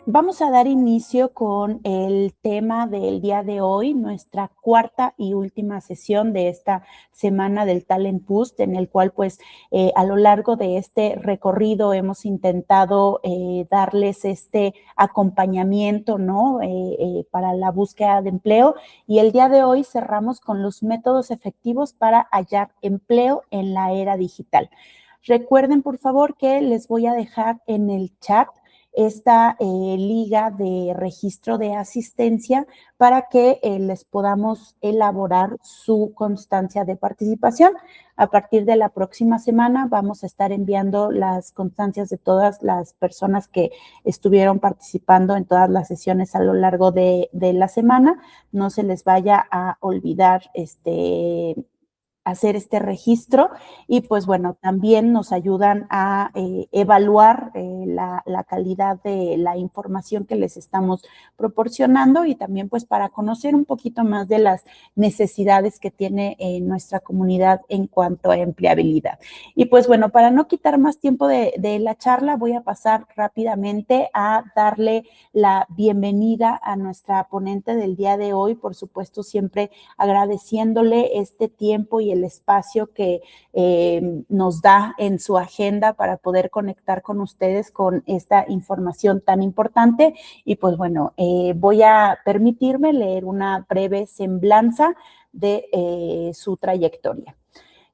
vamos a dar inicio con el tema del día de hoy, nuestra cuarta y última sesión de esta semana del Talent Boost, en el cual pues a lo largo de este recorrido hemos intentado darles este acompañamiento, ¿no? Para la búsqueda de empleo, y el día de hoy cerramos con los métodos efectivos para hallar empleo en la era digital. Recuerden, por favor, que les voy a dejar en el chat esta liga de registro de asistencia para que les podamos elaborar su constancia de participación. A partir de la próxima semana vamos a estar enviando las constancias de todas las personas que estuvieron participando en todas las sesiones a lo largo de la semana. No se les vaya a olvidar hacer este registro, y pues bueno, también nos ayudan a evaluar la calidad de la información que les estamos proporcionando, y también pues para conocer un poquito más de las necesidades que tiene nuestra comunidad en cuanto a empleabilidad. Y pues bueno, para no quitar más tiempo de la charla, voy a pasar rápidamente a darle la bienvenida a nuestra ponente del día de hoy, por supuesto siempre agradeciéndole este tiempo y el espacio que nos da en su agenda para poder conectar con ustedes con esta información tan importante. Y pues bueno, voy a permitirme leer una breve semblanza de su trayectoria.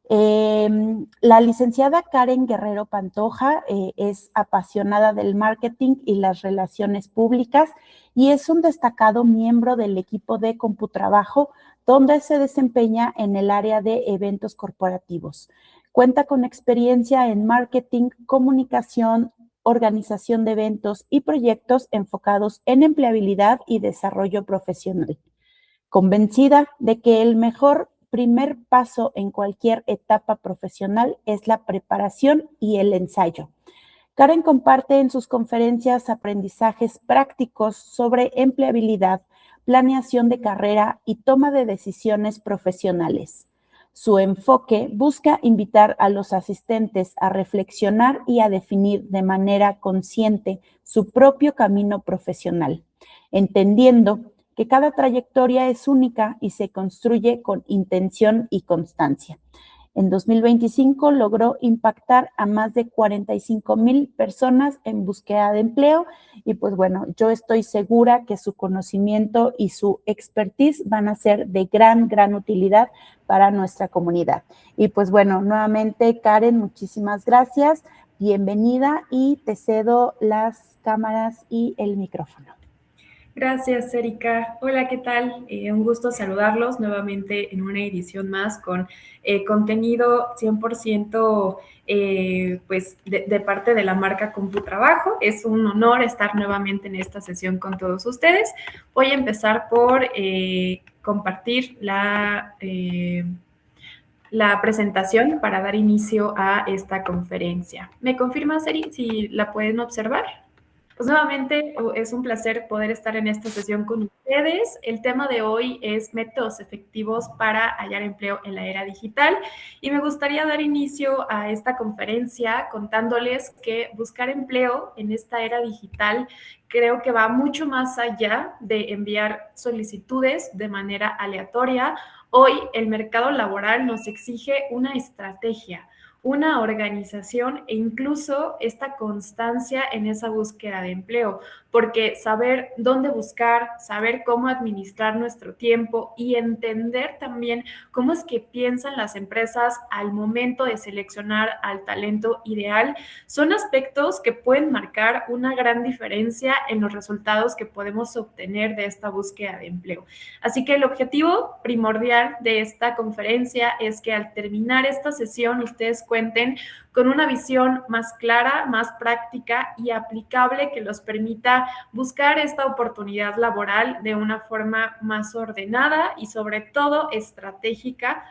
La licenciada Karen Guerrero Pantoja es apasionada del marketing y las relaciones públicas, y es un destacado miembro del equipo de Computrabajo, donde se desempeña en el área de eventos corporativos. Cuenta con experiencia en marketing, comunicación, organización de eventos y proyectos enfocados en empleabilidad y desarrollo profesional. Convencida de que el mejor primer paso en cualquier etapa profesional es la preparación y el ensayo. Karen comparte en sus conferencias aprendizajes prácticos sobre empleabilidad, planeación de carrera y toma de decisiones profesionales. Su enfoque busca invitar a los asistentes a reflexionar y a definir de manera consciente su propio camino profesional, entendiendo que cada trayectoria es única y se construye con intención y constancia. En 2025 logró impactar a más de 45,000 personas en búsqueda de empleo, y pues bueno, yo estoy segura que su conocimiento y su expertise van a ser de gran utilidad para nuestra comunidad. Y pues bueno, nuevamente Karen, muchísimas gracias, bienvenida, y te cedo las cámaras y el micrófono. Gracias, Erika. Hola, ¿qué tal? Un gusto saludarlos nuevamente en una edición más con contenido 100% pues de parte de la marca Computrabajo. Es un honor estar nuevamente en esta sesión con todos ustedes. Voy a empezar por compartir la presentación para dar inicio a esta conferencia. ¿Me confirmas, Eri, si la pueden observar? Pues nuevamente es un placer poder estar en esta sesión con ustedes. El tema de hoy es métodos efectivos para hallar empleo en la era digital, y me gustaría dar inicio a esta conferencia contándoles que buscar empleo en esta era digital creo que va mucho más allá de enviar solicitudes de manera aleatoria. Hoy el mercado laboral nos exige una estrategia, una organización e incluso esta constancia en esa búsqueda de empleo, porque saber dónde buscar, saber cómo administrar nuestro tiempo y entender también cómo es que piensan las empresas al momento de seleccionar al talento ideal, son aspectos que pueden marcar una gran diferencia en los resultados que podemos obtener de esta búsqueda de empleo. Así que el objetivo primordial de esta conferencia es que al terminar esta sesión ustedes cuenten con una visión más clara, más práctica y aplicable que los permita buscar esta oportunidad laboral de una forma más ordenada y sobre todo estratégica,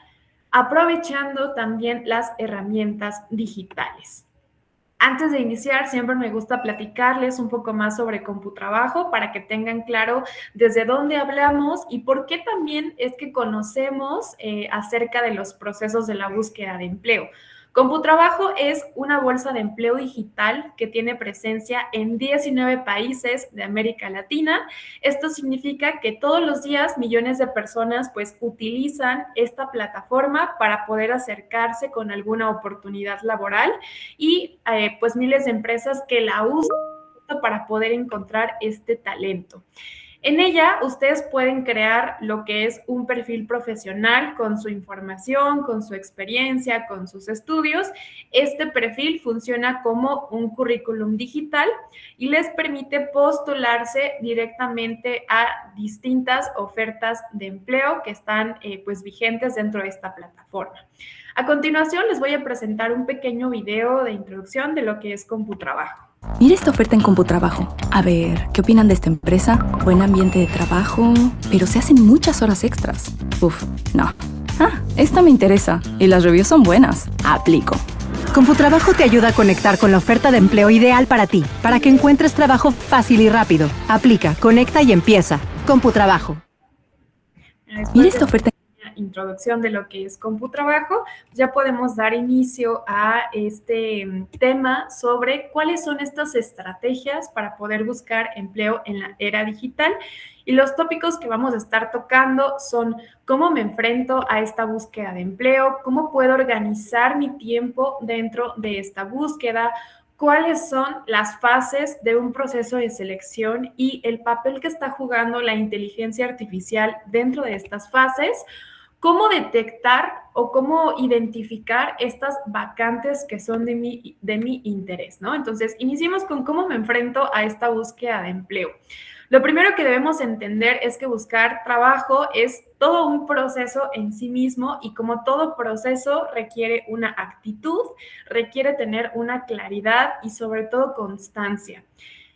aprovechando también las herramientas digitales. Antes de iniciar, siempre me gusta platicarles un poco más sobre Computrabajo para que tengan claro desde dónde hablamos y por qué también es que conocemos acerca de los procesos de la búsqueda de empleo. CompuTrabajo es una bolsa de empleo digital que tiene presencia en 19 países de América Latina. Esto significa que todos los días millones de personas pues utilizan esta plataforma para poder acercarse con alguna oportunidad laboral y pues miles de empresas que la usan para poder encontrar este talento. En ella, ustedes pueden crear lo que es un perfil profesional con su información, con su experiencia, con sus estudios. Este perfil funciona como un currículum digital y les permite postularse directamente a distintas ofertas de empleo que están pues vigentes dentro de esta plataforma. A continuación, les voy a presentar un pequeño video de introducción de lo que es CompuTrabajo. Mira esta oferta en CompuTrabajo. A ver, ¿qué opinan de esta empresa? Buen ambiente de trabajo, pero se hacen muchas horas extras. Uf, no. Ah, esta me interesa y las reviews son buenas. Aplico. CompuTrabajo te ayuda a conectar con la oferta de empleo ideal para ti, para que encuentres trabajo fácil y rápido. Aplica, conecta y empieza. CompuTrabajo. Mira esta oferta. Introducción de lo que es CompuTrabajo, ya podemos dar inicio a este tema sobre cuáles son estas estrategias para poder buscar empleo en la era digital. Y los tópicos que vamos a estar tocando son cómo me enfrento a esta búsqueda de empleo, cómo puedo organizar mi tiempo dentro de esta búsqueda, cuáles son las fases de un proceso de selección y el papel que está jugando la inteligencia artificial dentro de estas fases, cómo detectar o cómo identificar estas vacantes que son de mi interés, ¿no? Entonces, iniciemos con cómo me enfrento a esta búsqueda de empleo. Lo primero que debemos entender es que buscar trabajo es todo un proceso en sí mismo y como todo proceso requiere una actitud, requiere tener una claridad y sobre todo constancia.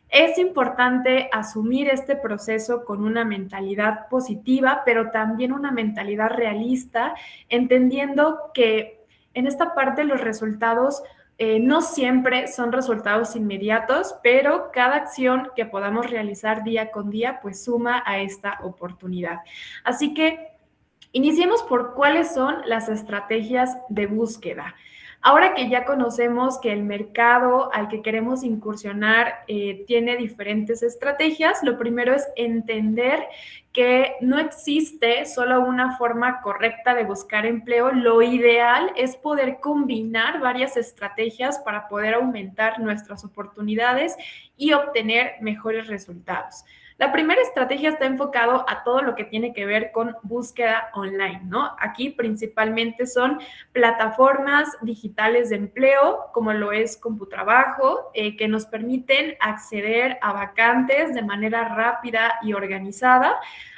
Es importante asumir este proceso con una mentalidad positiva, pero también una mentalidad realista, entendiendo que en esta parte los resultados no siempre son resultados inmediatos, pero cada acción que podamos realizar día con día, pues suma a esta oportunidad. Así que iniciemos por cuáles son las estrategias de búsqueda. Ahora que ya conocemos que el mercado al que queremos incursionar tiene diferentes estrategias, lo primero es entender que no existe solo una forma correcta de buscar empleo. Lo ideal es poder combinar varias estrategias para poder aumentar nuestras oportunidades y obtener mejores resultados. La primera estrategia está enfocado a todo lo que tiene que ver con búsqueda online, ¿no? Aquí principalmente son plataformas digitales de empleo, como lo es CompuTrabajo, que nos permiten acceder a vacantes de manera rápida y organizada.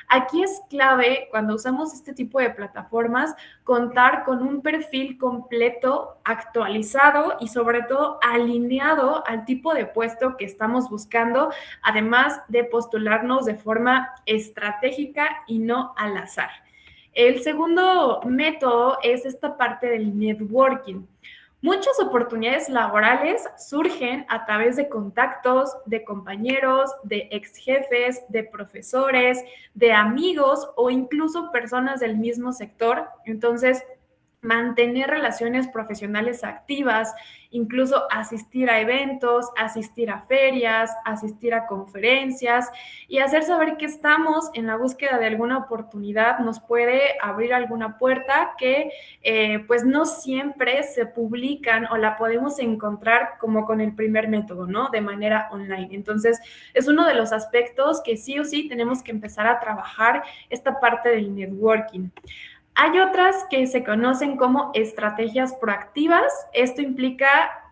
Aquí es clave, cuando usamos este tipo de plataformas, contar con un perfil completo, actualizado y sobre todo alineado al tipo de puesto que estamos buscando, además de postularnos de forma estratégica y no al azar. El segundo método es esta parte del networking. Muchas oportunidades laborales surgen a través de contactos, de compañeros, de ex jefes, de profesores, de amigos o incluso personas del mismo sector. Entonces, mantener relaciones profesionales activas, incluso asistir a eventos, asistir a ferias, asistir a conferencias y hacer saber que estamos en la búsqueda de alguna oportunidad nos puede abrir alguna puerta que pues no siempre se publican o la podemos encontrar como con el primer método, ¿no? De manera online. Entonces, es uno de los aspectos que sí o sí tenemos que empezar a trabajar esta parte del networking. Hay otras que se conocen como estrategias proactivas. Esto implica,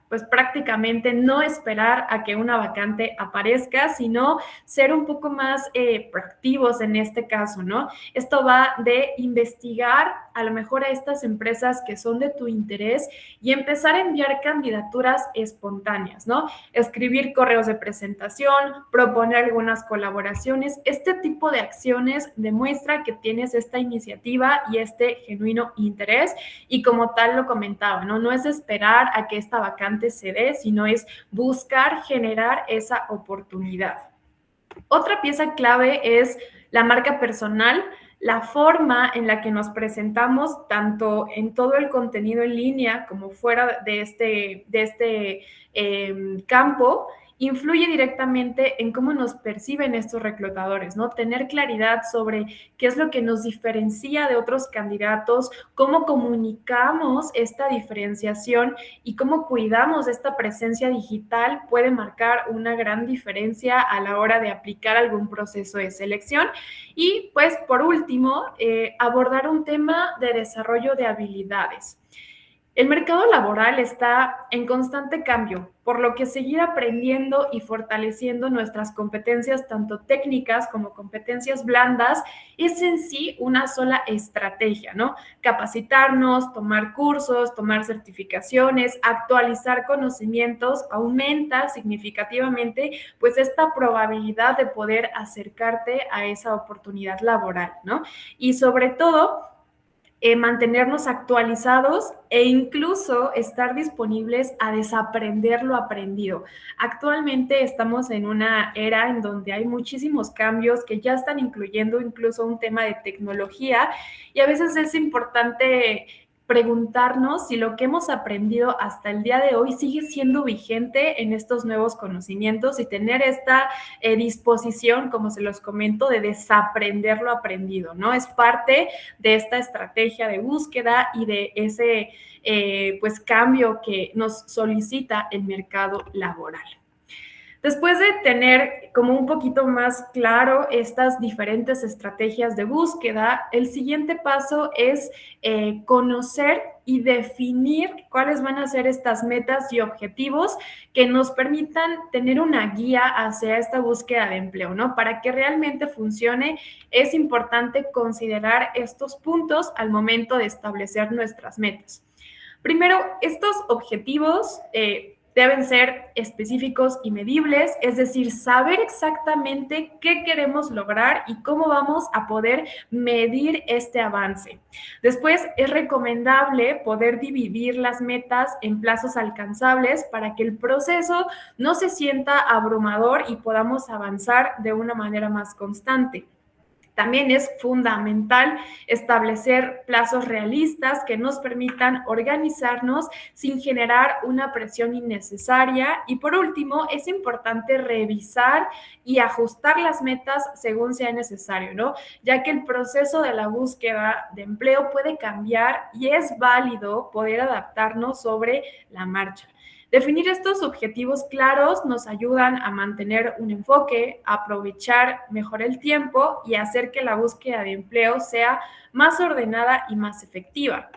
pues prácticamente no esperar a que una vacante aparezca, sino ser un poco más proactivos en este caso, ¿no? Esto va de investigar a lo mejor a estas empresas que son de tu interés y empezar a enviar candidaturas espontáneas, ¿no? Escribir correos de presentación, proponer algunas colaboraciones. Este tipo de acciones demuestra que tienes esta iniciativa y este genuino interés y como tal lo comentaba, ¿no? No es esperar a que esta vacante se dé, sino es buscar generar esa oportunidad. Otra pieza clave es la marca personal. la forma en la que nos presentamos, tanto en todo el contenido en línea como fuera de este campo, influye directamente en cómo nos perciben estos reclutadores, ¿no? Tener claridad sobre qué es lo que nos diferencia de otros candidatos, cómo comunicamos esta diferenciación y cómo cuidamos esta presencia digital puede marcar una gran diferencia a la hora de aplicar algún proceso de selección. Y pues por último, abordar un tema de desarrollo de habilidades. El mercado laboral está en constante cambio, por lo que seguir aprendiendo y fortaleciendo nuestras competencias, tanto técnicas como competencias blandas, es en sí una sola estrategia, ¿no? Capacitarnos, tomar cursos, tomar certificaciones, actualizar conocimientos, aumenta significativamente pues esta probabilidad de poder acercarte a esa oportunidad laboral, ¿no? Y sobre todo, mantenernos actualizados e incluso estar disponibles a desaprender lo aprendido. Actualmente estamos en una era en donde hay muchísimos cambios que ya están incluyendo incluso un tema de tecnología y a veces es importante preguntarnos si lo que hemos aprendido hasta el día de hoy sigue siendo vigente en estos nuevos conocimientos y tener esta disposición, como se los comento, de desaprender lo aprendido, ¿no? Es parte de esta estrategia de búsqueda y de ese pues cambio que nos solicita el mercado laboral. Después de tener como un poquito más claro estas diferentes estrategias de búsqueda, el siguiente paso es conocer y definir cuáles van a ser estas metas y objetivos que nos permitan tener una guía hacia esta búsqueda de empleo, ¿no? Para que realmente funcione, es importante considerar estos puntos al momento de establecer nuestras metas. Primero, estos objetivos deben ser específicos y medibles, es decir, saber exactamente qué queremos lograr y cómo vamos a poder medir este avance. Después, es recomendable poder dividir las metas en plazos alcanzables para que el proceso no se sienta abrumador y podamos avanzar de una manera más constante. También es fundamental establecer plazos realistas que nos permitan organizarnos sin generar una presión innecesaria. Y por último, es importante revisar y ajustar las metas según sea necesario, ¿no? Ya que el proceso de la búsqueda de empleo puede cambiar y es válido poder adaptarnos sobre la marcha. Definir estos objetivos claros nos ayudan a mantener un enfoque, a aprovechar mejor el tiempo y hacer que la búsqueda de empleo sea más ordenada y más efectiva.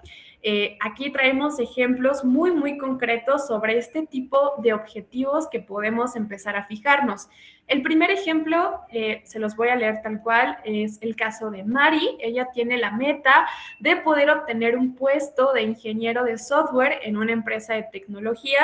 Aquí traemos ejemplos muy concretos sobre este tipo de objetivos que podemos empezar a fijarnos. El primer ejemplo, se los voy a leer tal cual, es el caso de Mari. Ella tiene la meta de poder obtener un puesto de ingeniero de software en una empresa de tecnología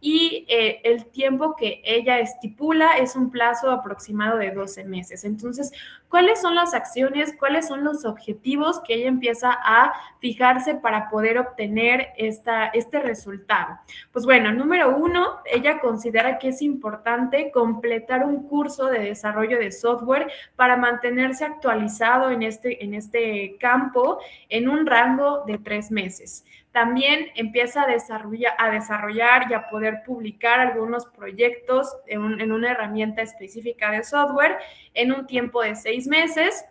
y el tiempo que ella estipula es un plazo aproximado de 12 meses. Entonces, ¿cuáles son las acciones, cuáles son los objetivos que ella empieza a fijarse para poder obtener este resultado? Pues bueno, número 1, ella considera que es importante completar un curso de desarrollo de software para mantenerse actualizado en este campo en un rango de 3 meses. También empieza a desarrollar y a poder publicar algunos proyectos en una herramienta específica de software en un tiempo de 6 meses.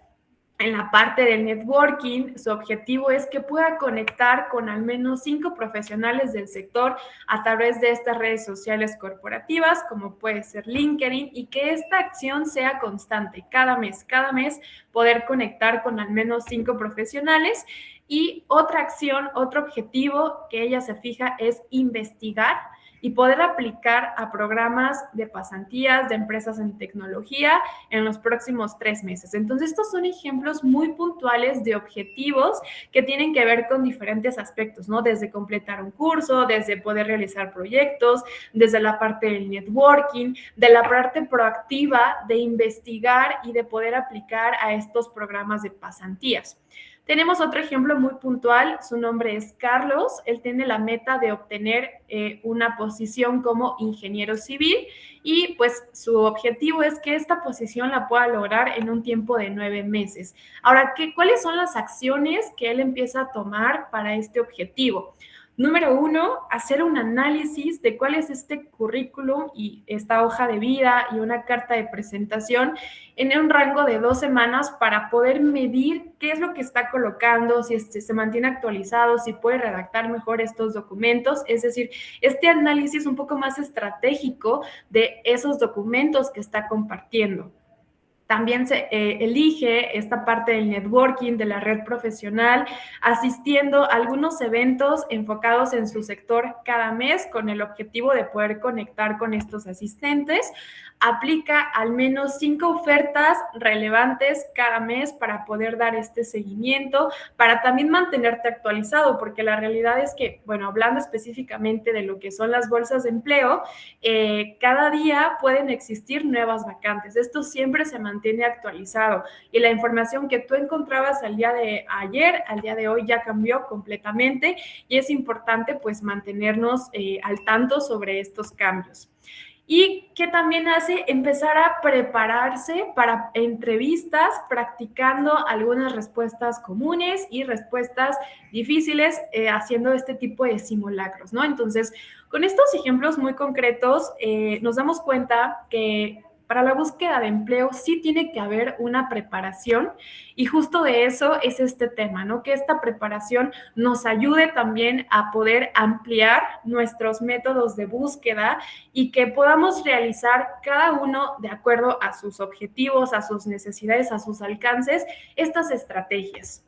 En la parte del networking, su objetivo es que pueda conectar con al menos 5 profesionales del sector a través de estas redes sociales corporativas, como puede ser LinkedIn, y que esta acción sea constante, cada mes poder conectar con al menos 5 profesionales. Y otra acción, otro objetivo que ella se fija es investigar y poder aplicar a programas de pasantías de empresas en tecnología en los próximos 3 meses. Entonces, estos son ejemplos muy puntuales de objetivos que tienen que ver con diferentes aspectos, ¿no? Desde completar un curso, desde poder realizar proyectos, desde la parte del networking, de la parte proactiva de investigar y de poder aplicar a estos programas de pasantías. Tenemos otro ejemplo muy puntual, su nombre es Carlos, él tiene la meta de obtener una posición como ingeniero civil y pues su objetivo es que esta posición la pueda lograr en un tiempo de 9 meses. Ahora, ¿cuáles son las acciones que él empieza a tomar para este objetivo? Número 1, hacer un análisis de cuál es este currículum y esta hoja de vida y una carta de presentación en un rango de 2 semanas para poder medir qué es lo que está colocando, si se mantiene actualizado, si puede redactar mejor estos documentos. Es decir, este análisis un poco más estratégico de esos documentos que está compartiendo. También se elige esta parte del networking, de la red profesional, asistiendo a algunos eventos enfocados en su sector cada mes con el objetivo de poder conectar con estos asistentes. Aplica al menos 5 ofertas relevantes cada mes para poder dar este seguimiento, para también mantenerte actualizado, porque la realidad es que, bueno, hablando específicamente de lo que son las bolsas de empleo, cada día pueden existir nuevas vacantes. Esto siempre se mantiene actualizado y la información que tú encontrabas al día de ayer, al día de hoy ya cambió completamente y es importante pues mantenernos al tanto sobre estos cambios. Y que también hace empezar a prepararse para entrevistas, practicando algunas respuestas comunes y respuestas difíciles, haciendo este tipo de simulacros, ¿no? Entonces, con estos ejemplos muy concretos, nos damos cuenta que para la búsqueda de empleo sí tiene que haber una preparación y justo de eso es este tema, ¿no? Que esta preparación nos ayude también a poder ampliar nuestros métodos de búsqueda y que podamos realizar cada uno de acuerdo a sus objetivos, a sus necesidades, a sus alcances, estas estrategias.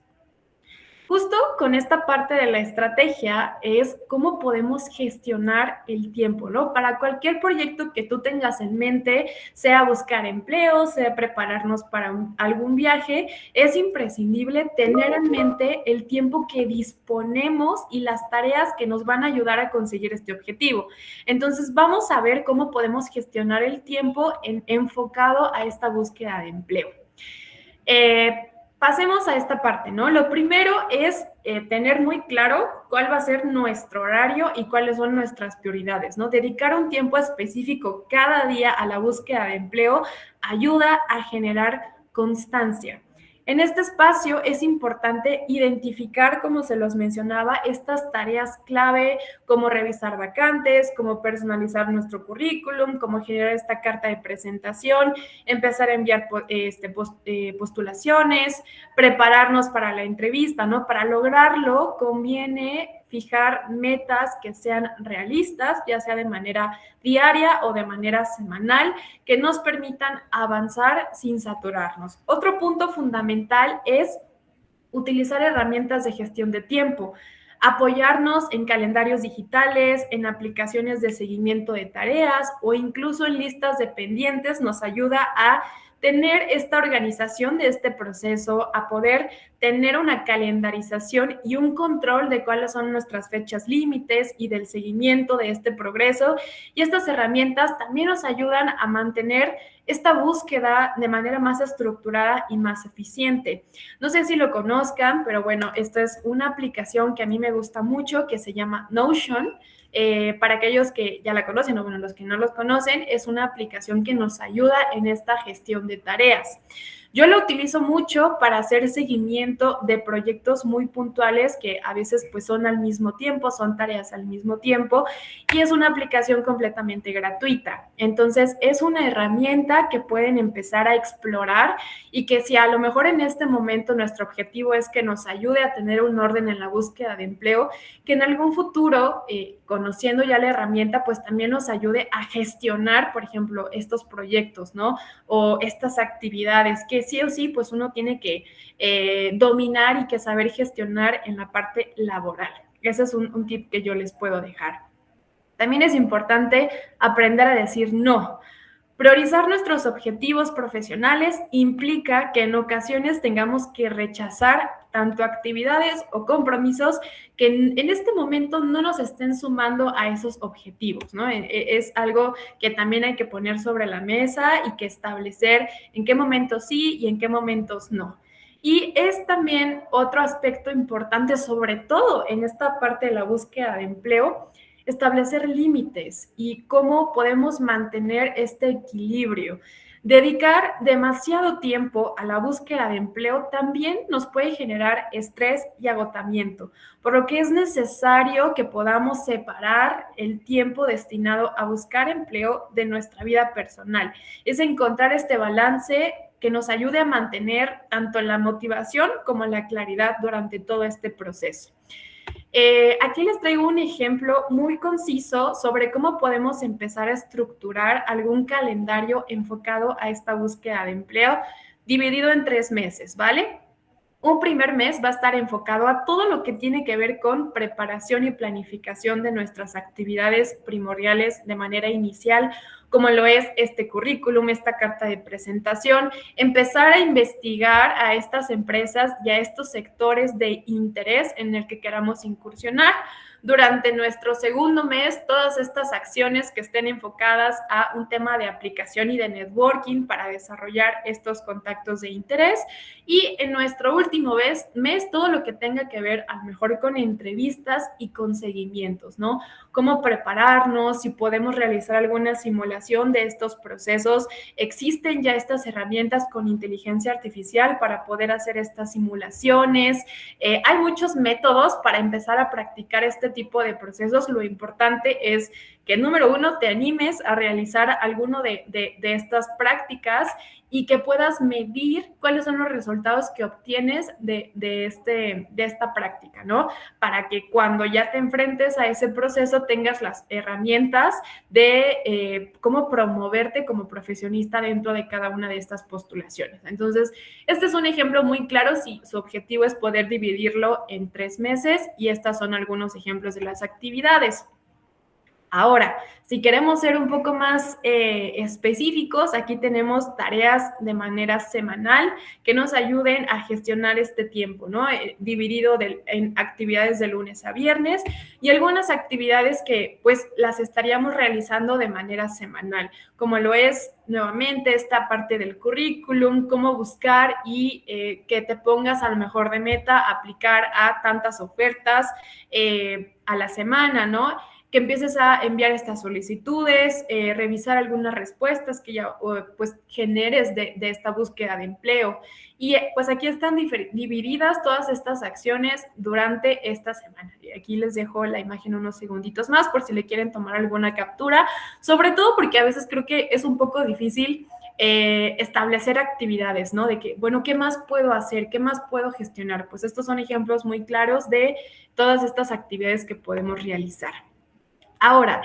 Justo con esta parte de la estrategia es cómo podemos gestionar el tiempo, ¿no? Para cualquier proyecto que tú tengas en mente, sea buscar empleo, sea prepararnos para algún viaje, es imprescindible tener en mente el tiempo que disponemos y las tareas que nos van a ayudar a conseguir este objetivo. Entonces, vamos a ver cómo podemos gestionar el tiempo enfocado a esta búsqueda de empleo. Pasemos a esta parte, ¿no? Lo primero es tener muy claro cuál va a ser nuestro horario y cuáles son nuestras prioridades, ¿no? Dedicar un tiempo específico cada día a la búsqueda de empleo ayuda a generar constancia. En este espacio es importante identificar, como se los mencionaba, estas tareas clave, como revisar vacantes, como personalizar nuestro currículum, como generar esta carta de presentación, empezar a enviar postulaciones, prepararnos para la entrevista, ¿no? Para lograrlo conviene fijar metas que sean realistas, ya sea de manera diaria o de manera semanal, que nos permitan avanzar sin saturarnos. Otro punto fundamental es utilizar herramientas de gestión de tiempo, apoyarnos en calendarios digitales, en aplicaciones de seguimiento de tareas o incluso en listas de pendientes nos ayuda a tener esta organización de este proceso, a poder tener una calendarización y un control de cuáles son nuestras fechas límites y del seguimiento de este progreso. Y estas herramientas también nos ayudan a mantener esta búsqueda de manera más estructurada y más eficiente. No sé si lo conozcan, pero bueno, esta es una aplicación que a mí me gusta mucho que se llama Notion. Para aquellos que ya la conocen o bueno, los que no los conocen, es una aplicación que nos ayuda en esta gestión de tareas. Yo lo utilizo mucho para hacer seguimiento de proyectos muy puntuales que a veces pues son al mismo tiempo, son tareas al mismo tiempo y es una aplicación completamente gratuita. Entonces es una herramienta que pueden empezar a explorar y que si a lo mejor en este momento nuestro objetivo es que nos ayude a tener un orden en la búsqueda de empleo, que en algún futuro, conociendo ya la herramienta, pues también nos ayude a gestionar, por ejemplo, estos proyectos, ¿no? O estas actividades que sí o sí, pues uno tiene que dominar y que saber gestionar en la parte laboral. Ese es un tip que yo les puedo dejar. También es importante aprender a decir no. Priorizar nuestros objetivos profesionales implica que en ocasiones tengamos que rechazar tanto actividades o compromisos que en este momento no nos estén sumando a esos objetivos, ¿no? Es algo que también hay que poner sobre la mesa y que establecer en qué momentos sí y en qué momentos no. Y es también otro aspecto importante, sobre todo en esta parte de la búsqueda de empleo, establecer límites y cómo podemos mantener este equilibrio. Dedicar demasiado tiempo a la búsqueda de empleo también nos puede generar estrés y agotamiento, por lo que es necesario que podamos separar el tiempo destinado a buscar empleo de nuestra vida personal. Es encontrar este balance que nos ayude a mantener tanto la motivación como la claridad durante todo este proceso. Aquí les traigo un ejemplo muy conciso sobre cómo podemos empezar a estructurar algún calendario enfocado a esta búsqueda de empleo, dividido en 3 meses, ¿vale? Un primer mes va a estar enfocado a todo lo que tiene que ver con preparación y planificación de nuestras actividades primordiales de manera inicial, como lo es este currículum, esta carta de presentación, empezar a investigar a estas empresas y a estos sectores de interés en el que queramos incursionar. Durante nuestro segundo mes, todas estas acciones que estén enfocadas a un tema de aplicación y de networking para desarrollar estos contactos de interés. Y en nuestro último mes, todo lo que tenga que ver a lo mejor con entrevistas y con seguimientos, ¿no? Cómo prepararnos, si podemos realizar alguna simulación de estos procesos. Existen ya estas herramientas con inteligencia artificial para poder hacer estas simulaciones. Hay muchos métodos para empezar a practicar este tipo de procesos. Lo importante es que, número uno, te animes a realizar alguno de estas prácticas y que puedas medir cuáles son los resultados que obtienes de esta práctica, ¿no? Para que cuando ya te enfrentes a ese proceso tengas las herramientas de cómo promoverte como profesionista dentro de cada una de estas postulaciones. Entonces, este es un ejemplo muy claro si su objetivo es poder dividirlo en 3 meses y estas son algunos ejemplos de las actividades. Ahora, si queremos ser un poco más específicos, aquí tenemos tareas de manera semanal que nos ayuden a gestionar este tiempo, ¿no? Dividido en actividades de lunes a viernes y algunas actividades que pues las estaríamos realizando de manera semanal, como lo es nuevamente esta parte del currículum, cómo buscar y que te pongas a lo mejor de meta aplicar a tantas ofertas a la semana, ¿no? Que empieces a enviar estas solicitudes, revisar algunas respuestas que ya pues generes de esta búsqueda de empleo. Y pues aquí están divididas todas estas acciones durante esta semana. Y aquí les dejo la imagen unos segunditos más por si le quieren tomar alguna captura, sobre todo porque a veces creo que es un poco difícil establecer actividades, ¿no? De que, bueno, ¿qué más puedo hacer? ¿Qué más puedo gestionar? Pues estos son ejemplos muy claros de todas estas actividades que podemos realizar. Ahora,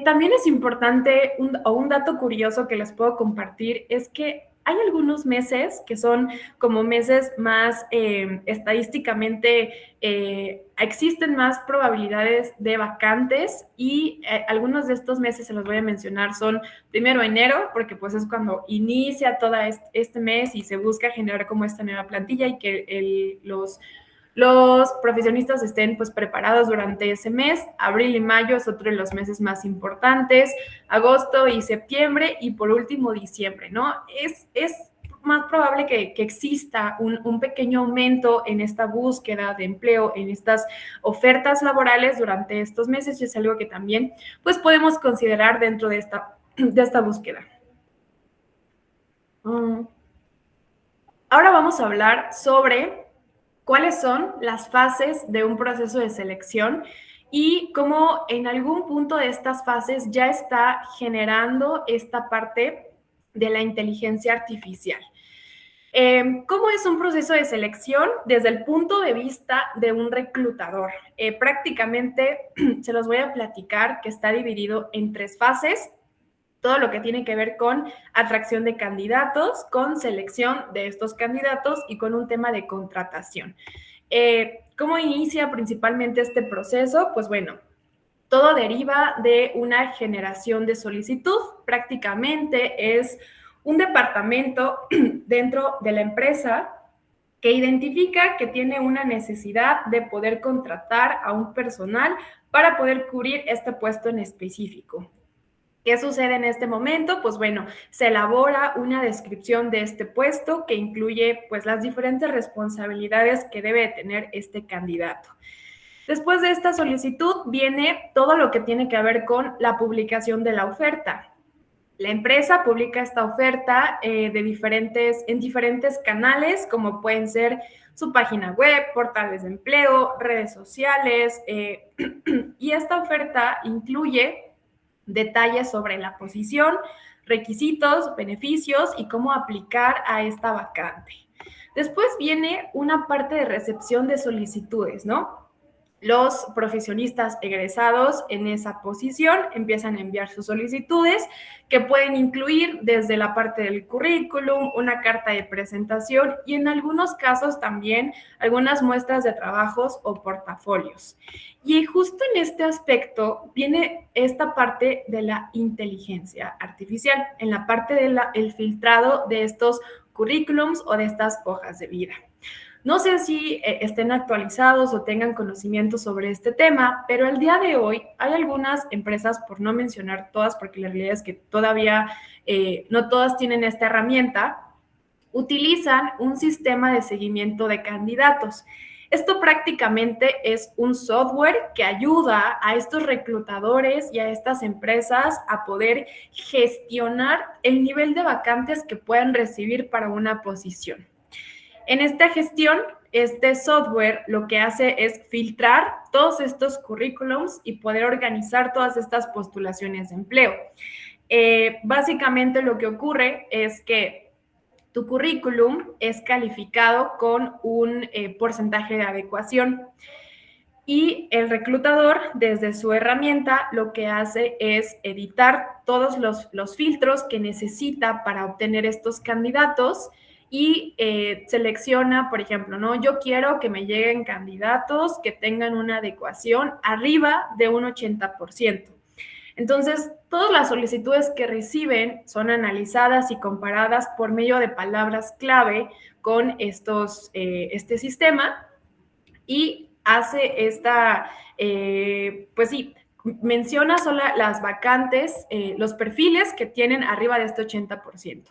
también es importante, un dato curioso que les puedo compartir, es que hay algunos meses que son como meses más estadísticamente, existen más probabilidades de vacantes y algunos de estos meses se los voy a mencionar son primero enero, porque pues es cuando inicia todo este mes y se busca generar como esta nueva plantilla y que los profesionistas estén pues preparados durante ese mes. Abril y mayo es otro de los meses más importantes, agosto y septiembre y por último diciembre, ¿no? Es más probable que exista un pequeño aumento en esta búsqueda de empleo, en estas ofertas laborales durante estos meses y es algo que también pues podemos considerar dentro de esta búsqueda. Ahora vamos a hablar sobre cuáles son las fases de un proceso de selección y cómo en algún punto de estas fases ya está generando esta parte de la inteligencia artificial. ¿Cómo es un proceso de selección desde el punto de vista de un reclutador? Prácticamente se los voy a platicar que está dividido en 3 fases. Todo lo que tiene que ver con atracción de candidatos, con selección de estos candidatos y con un tema de contratación. ¿Cómo inicia principalmente este proceso? Pues bueno, todo deriva de una generación de solicitud. Prácticamente es un departamento dentro de la empresa que identifica que tiene una necesidad de poder contratar a un personal para poder cubrir este puesto en específico. ¿Qué sucede en este momento? Pues bueno, se elabora una descripción de este puesto que incluye pues las diferentes responsabilidades que debe tener este candidato. Después de esta solicitud viene todo lo que tiene que ver con la publicación de la oferta. La empresa publica esta oferta en diferentes canales, como pueden ser su página web, portales de empleo, redes sociales, y esta oferta incluye detalles sobre la posición, requisitos, beneficios y cómo aplicar a esta vacante. Después viene una parte de recepción de solicitudes, ¿no? Los profesionistas egresados en esa posición empiezan a enviar sus solicitudes que pueden incluir desde la parte del currículum, una carta de presentación y en algunos casos también algunas muestras de trabajos o portafolios. Y justo en este aspecto viene esta parte de la inteligencia artificial, en la parte del filtrado de estos currículums o de estas hojas de vida. No sé si estén actualizados o tengan conocimiento sobre este tema, pero el día de hoy hay algunas empresas, por no mencionar todas, porque la realidad es que todavía no todas tienen esta herramienta, utilizan un sistema de seguimiento de candidatos. Esto prácticamente es un software que ayuda a estos reclutadores y a estas empresas a poder gestionar el nivel de vacantes que puedan recibir para una posición. En esta gestión, este software lo que hace es filtrar todos estos currículums y poder organizar todas estas postulaciones de empleo. Básicamente lo que ocurre es que tu currículum es calificado con un porcentaje de adecuación y el reclutador desde su herramienta lo que hace es editar todos los filtros que necesita para obtener estos candidatos y selecciona, por ejemplo, ¿no? Yo quiero que me lleguen candidatos que tengan una adecuación arriba de un 80%. Entonces, todas las solicitudes que reciben son analizadas y comparadas por medio de palabras clave con este sistema y hace pues sí, menciona solo las vacantes, los perfiles que tienen arriba de este 80%.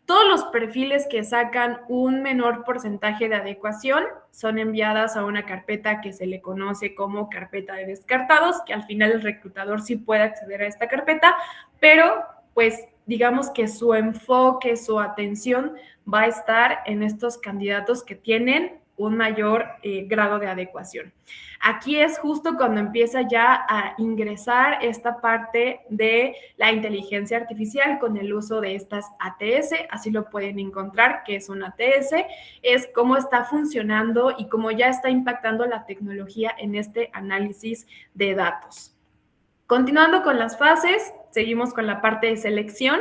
Todos los perfiles que sacan un menor porcentaje de adecuación son enviadas a una carpeta que se le conoce como carpeta de descartados, que al final el reclutador sí puede acceder a esta carpeta, pero pues digamos que su enfoque, su atención va a estar en estos candidatos que tienen un mayor grado de adecuación. Aquí es justo cuando empieza ya a ingresar esta parte de la inteligencia artificial con el uso de estas ATS, así lo pueden encontrar, que es un ATS, es cómo está funcionando y cómo ya está impactando la tecnología en este análisis de datos. Continuando con las fases, seguimos con la parte de selección.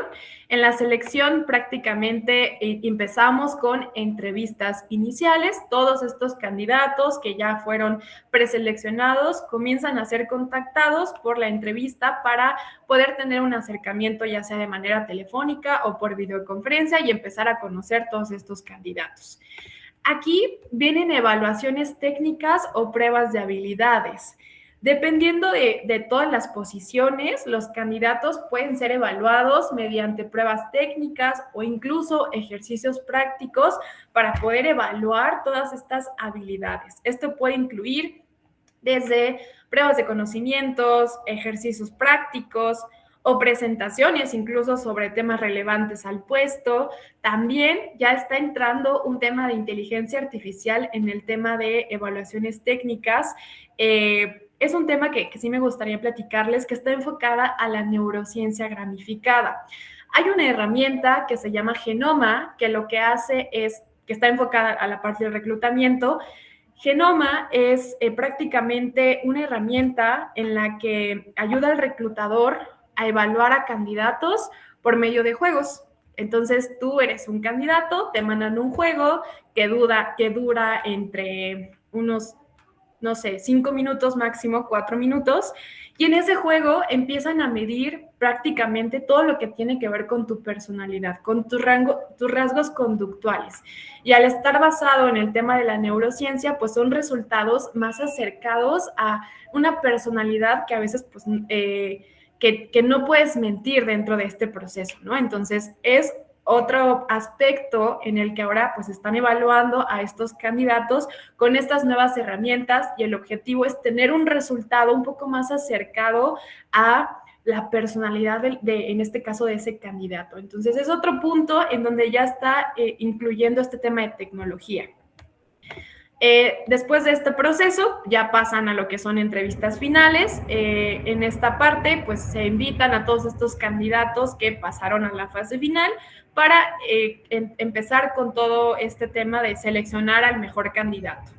En la selección prácticamente empezamos con entrevistas iniciales. Todos estos candidatos que ya fueron preseleccionados comienzan a ser contactados por la entrevista para poder tener un acercamiento ya sea de manera telefónica o por videoconferencia y empezar a conocer todos estos candidatos. Aquí vienen evaluaciones técnicas o pruebas de habilidades. Dependiendo de todas las posiciones, los candidatos pueden ser evaluados mediante pruebas técnicas o incluso ejercicios prácticos para poder evaluar todas estas habilidades. Esto puede incluir desde pruebas de conocimientos, ejercicios prácticos o presentaciones incluso sobre temas relevantes al puesto. También ya está entrando un tema de inteligencia artificial en el tema de evaluaciones técnicas. Es un tema que sí me gustaría platicarles, que está enfocada a la neurociencia gramificada. Hay una herramienta que se llama Genoma, que lo que hace es, que está enfocada a la parte del reclutamiento. Genoma es prácticamente una herramienta en la que ayuda al reclutador a evaluar a candidatos por medio de juegos. Entonces, tú eres un candidato, te mandan un juego que dura entre unos 5 minutos máximo, 4 minutos, y en ese juego empiezan a medir prácticamente todo lo que tiene que ver con tu personalidad, con tus rasgos conductuales. Y al estar basado en el tema de la neurociencia, pues son resultados más acercados a una personalidad que a veces pues, que no puedes mentir dentro de este proceso, ¿no? Entonces, es otro aspecto en el que ahora pues están evaluando a estos candidatos con estas nuevas herramientas y el objetivo es tener un resultado un poco más acercado a la personalidad en este caso, de ese candidato. Entonces, es otro punto en donde ya está incluyendo este tema de tecnología. Después de este proceso, ya pasan a lo que son entrevistas finales. En esta parte, pues se invitan a todos estos candidatos que pasaron a la fase final para empezar con todo este tema de seleccionar al mejor candidato.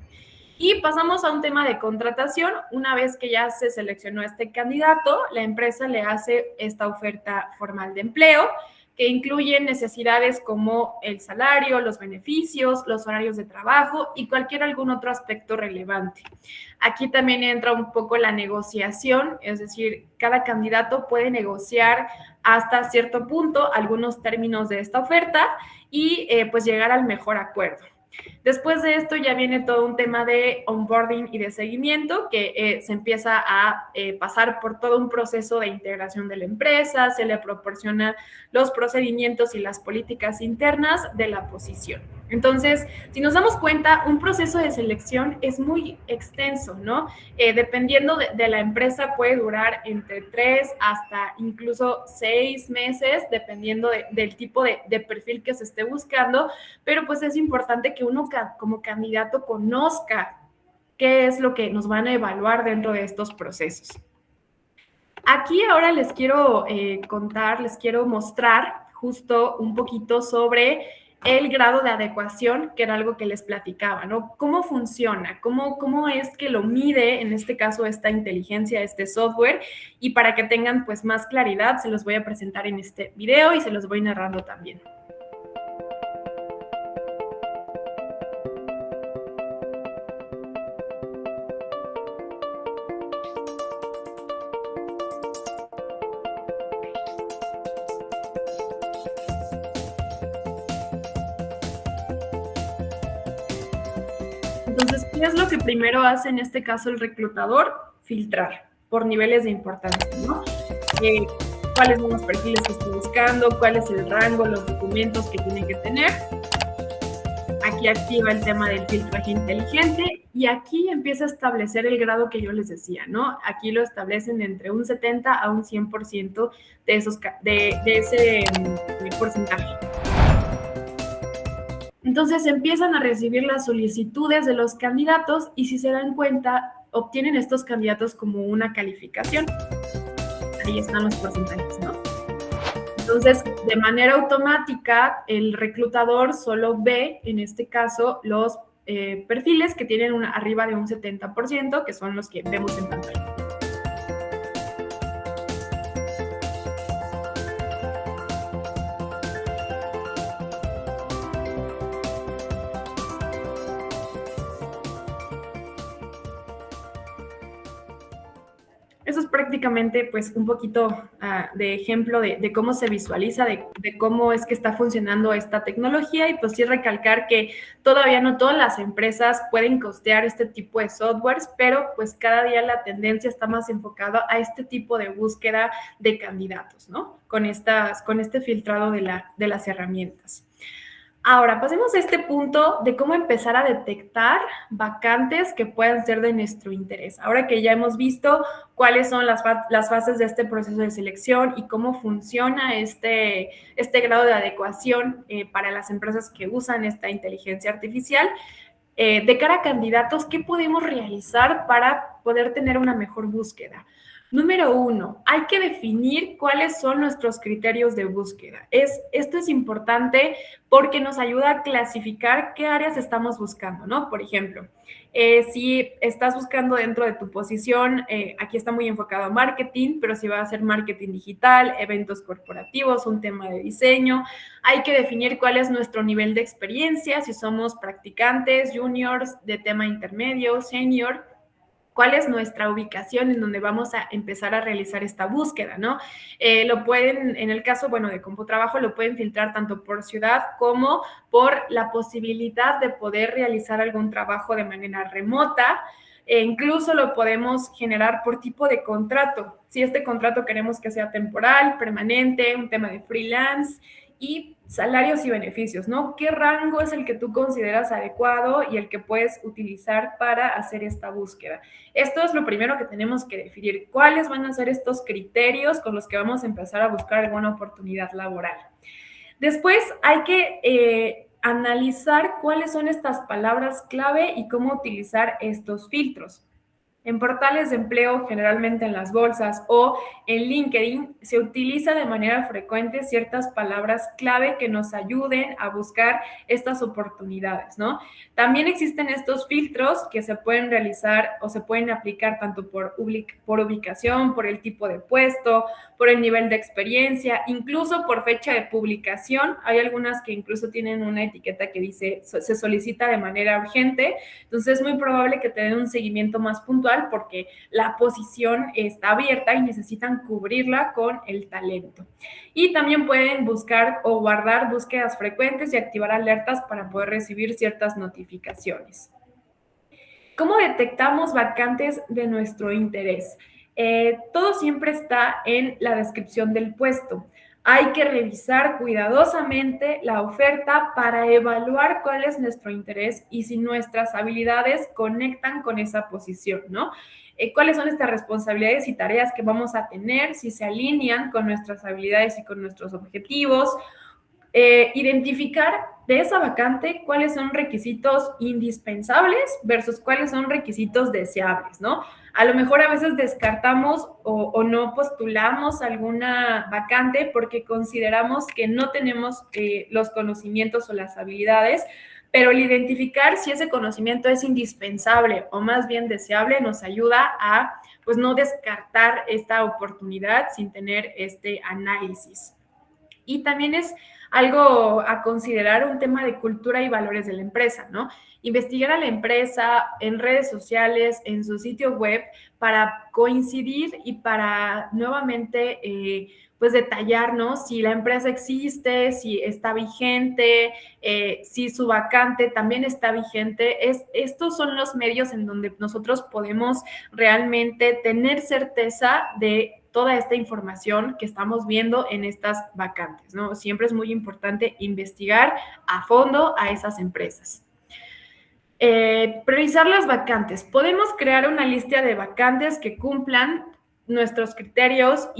Y pasamos a un tema de contratación. Una vez que ya se seleccionó este candidato, la empresa le hace esta oferta formal de empleo, que incluye necesidades como el salario, los beneficios, los horarios de trabajo y algún otro aspecto relevante. Aquí también entra un poco la negociación, es decir, cada candidato puede negociar hasta cierto punto algunos términos de esta oferta y pues llegar al mejor acuerdo. Después de esto ya viene todo un tema de onboarding y de seguimiento que se empieza a pasar por todo un proceso de integración de la empresa, se le proporciona los procedimientos y las políticas internas de la posición. Entonces, si nos damos cuenta, un proceso de selección es muy extenso, ¿no? Dependiendo de la empresa puede durar entre 3 hasta incluso 6 meses, dependiendo del tipo de perfil que se esté buscando, pero pues es importante que uno como candidato conozca qué es lo que nos van a evaluar dentro de estos procesos. Aquí ahora les quiero contar, les quiero mostrar justo un poquito sobre el grado de adecuación, que era algo que les platicaba, ¿no? ¿Cómo funciona? ¿Cómo es que lo mide, en este caso, esta inteligencia, este software? Y para que tengan pues más claridad, se los voy a presentar en este video y se los voy narrando también. Entonces, ¿qué es lo que primero hace en este caso el reclutador? Filtrar por niveles de importancia, ¿no? ¿Cuáles son los perfiles que estoy buscando? ¿Cuál es el rango, los documentos que tiene que tener? Aquí activa el tema del filtraje inteligente y aquí empieza a establecer el grado que yo les decía, ¿no? Aquí lo establecen entre un 70 a un 100% de ese porcentaje. Entonces empiezan a recibir las solicitudes de los candidatos y si se dan cuenta, obtienen estos candidatos como una calificación. Ahí están los porcentajes, ¿no? Entonces, de manera automática, el reclutador solo ve, en este caso, los perfiles que tienen arriba de un 70%, que son los que vemos en pantalla. Eso es prácticamente pues un poquito de ejemplo de cómo se visualiza, de cómo es que está funcionando esta tecnología y pues sí recalcar que todavía no todas las empresas pueden costear este tipo de softwares, pero pues cada día la tendencia está más enfocada a este tipo de búsqueda de candidatos, ¿no? Con este filtrado de las herramientas. Ahora, pasemos a este punto de cómo empezar a detectar vacantes que puedan ser de nuestro interés. Ahora que ya hemos visto cuáles son las fases de este proceso de selección y cómo funciona este grado de adecuación para las empresas que usan esta inteligencia artificial, de cara a candidatos, ¿qué podemos realizar para poder tener una mejor búsqueda? Número 1, hay que definir cuáles son nuestros criterios de búsqueda. Esto es importante porque nos ayuda a clasificar qué áreas estamos buscando, ¿no? Por ejemplo, si estás buscando dentro de tu posición, aquí está muy enfocado a marketing, pero si va a ser marketing digital, eventos corporativos, un tema de diseño, hay que definir cuál es nuestro nivel de experiencia, si somos practicantes, juniors, de tema intermedio, senior, cuál es nuestra ubicación en donde vamos a empezar a realizar esta búsqueda, ¿no? Lo pueden, en el caso, bueno, de CompuTrabajo, lo pueden filtrar tanto por ciudad como por la posibilidad de poder realizar algún trabajo de manera remota. e incluso lo podemos generar por tipo de contrato. Si este contrato queremos que sea temporal, permanente, un tema de freelance y salarios y beneficios, ¿no? ¿Qué rango es el que tú consideras adecuado y el que puedes utilizar para hacer esta búsqueda? Esto es lo primero que tenemos que definir. ¿Cuáles van a ser estos criterios con los que vamos a empezar a buscar alguna oportunidad laboral? Después hay que analizar cuáles son estas palabras clave y cómo utilizar estos filtros. En portales de empleo, generalmente en las bolsas o en LinkedIn, se utiliza de manera frecuente ciertas palabras clave que nos ayuden a buscar estas oportunidades, ¿no? También existen estos filtros que se pueden realizar o se pueden aplicar tanto por ubicación, por el tipo de puesto, por el nivel de experiencia, incluso por fecha de publicación. Hay algunas que incluso tienen una etiqueta que dice se solicita de manera urgente, entonces es muy probable que te den un seguimiento más puntual porque la posición está abierta y necesitan cubrirla con el talento. Y también pueden buscar o guardar búsquedas frecuentes y activar alertas para poder recibir ciertas notificaciones. ¿Cómo detectamos vacantes de nuestro interés? Todo siempre está en la descripción del puesto. Hay que revisar cuidadosamente la oferta para evaluar cuál es nuestro interés y si nuestras habilidades conectan con esa posición, ¿no? ¿Cuáles son estas responsabilidades y tareas que vamos a tener? Si se alinean con nuestras habilidades y con nuestros objetivos. Identificar de esa vacante cuáles son requisitos indispensables versus cuáles son requisitos deseables, ¿no? A lo mejor a veces descartamos o no postulamos alguna vacante porque consideramos que no tenemos los conocimientos o las habilidades, pero el identificar si ese conocimiento es indispensable o más bien deseable nos ayuda a, pues, no descartar esta oportunidad sin tener este análisis. Y también es algo a considerar un tema de cultura y valores de la empresa, ¿no? Investigar a la empresa en redes sociales, en su sitio web, para coincidir y para nuevamente, pues, detallarnos si la empresa existe, si está vigente, si su vacante también está vigente. Estos son los medios en donde nosotros podemos realmente tener certeza de toda esta información que estamos viendo en estas vacantes, ¿no? Siempre es muy importante investigar a fondo a esas empresas. Priorizar las vacantes. Podemos crear una lista de vacantes que cumplan nuestros criterios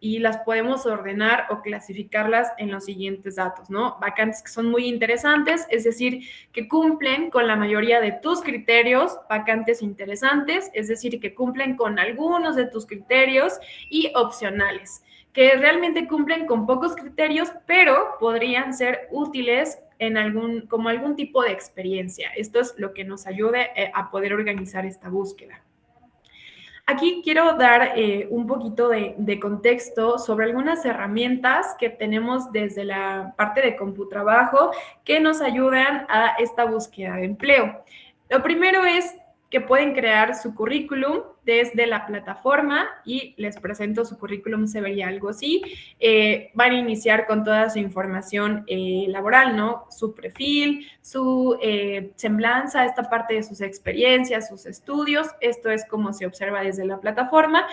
y las podemos ordenar o clasificarlas en los siguientes datos, ¿no? Vacantes que son muy interesantes, es decir, que cumplen con la mayoría de tus criterios. Vacantes interesantes, es decir, que cumplen con algunos de tus criterios, y opcionales, que realmente cumplen con pocos criterios, pero podrían ser útiles como algún tipo de experiencia. Esto es lo que nos ayude a poder organizar esta búsqueda. Aquí quiero dar un poquito de contexto sobre algunas herramientas que tenemos desde la parte de CompuTrabajo que nos ayudan a esta búsqueda de empleo. Lo primero es que pueden crear su currículum desde la plataforma y les presento su currículum, se vería algo así. Van a iniciar con toda su información laboral, ¿no? Su perfil, su semblanza, esta parte de sus experiencias, sus estudios. Esto es como se observa desde la plataforma.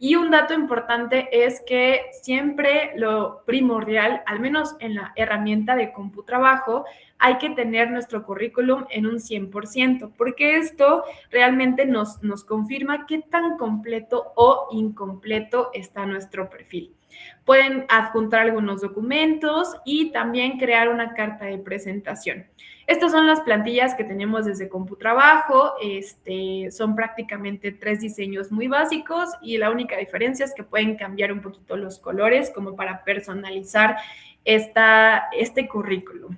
Y un dato importante es que siempre lo primordial, al menos en la herramienta de CompuTrabajo, hay que tener nuestro currículum en un 100%, porque esto realmente nos confirma qué tan completo o incompleto está nuestro perfil. Pueden adjuntar algunos documentos y también crear una carta de presentación. Estas son las plantillas que tenemos desde CompuTrabajo. Son prácticamente 3 diseños muy básicos y la única diferencia es que pueden cambiar un poquito los colores como para personalizar este currículum.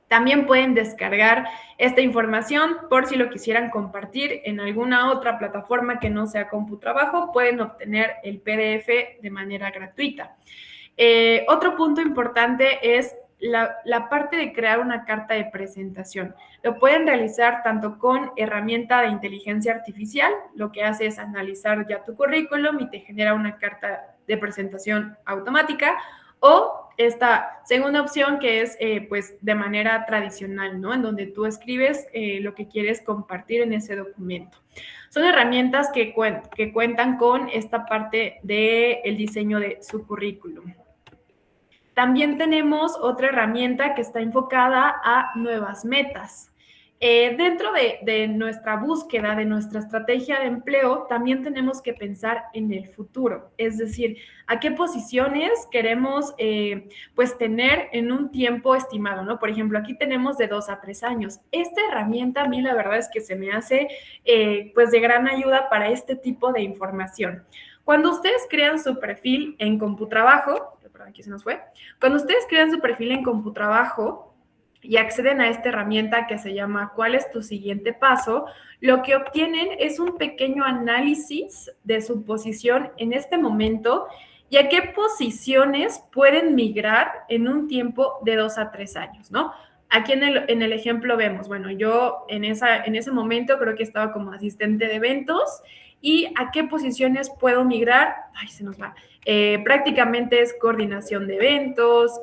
También pueden descargar esta información por si lo quisieran compartir en alguna otra plataforma que no sea CompuTrabajo. Pueden obtener el PDF de manera gratuita. Otro punto importante es la parte de crear una carta de presentación. Lo pueden realizar tanto con herramienta de inteligencia artificial, lo que hace es analizar ya tu currículum y te genera una carta de presentación automática, o esta segunda opción que es pues de manera tradicional, ¿no? En donde tú escribes lo que quieres compartir en ese documento. Son herramientas que cuentan con esta parte del diseño de su currículum. También tenemos otra herramienta que está enfocada a nuevas metas. Dentro de nuestra búsqueda, de nuestra estrategia de empleo, también tenemos que pensar en el futuro, es decir, a qué posiciones queremos pues tener en un tiempo estimado, ¿no? Por ejemplo, aquí tenemos de 2 a 3 años. Esta herramienta a mí la verdad es que se me hace pues de gran ayuda para este tipo de información. Cuando ustedes crean su perfil en CompuTrabajo, perdón, aquí se nos fue, cuando ustedes crean su perfil en CompuTrabajo, y acceden a esta herramienta que se llama ¿Cuál es tu siguiente paso?, lo que obtienen es un pequeño análisis de su posición en este momento y a qué posiciones pueden migrar en un tiempo de 2 a 3 años, ¿no? Aquí en el ejemplo vemos, bueno, yo en ese momento creo que estaba como asistente de eventos y a qué posiciones puedo migrar, ay, se nos va, prácticamente es coordinación de eventos,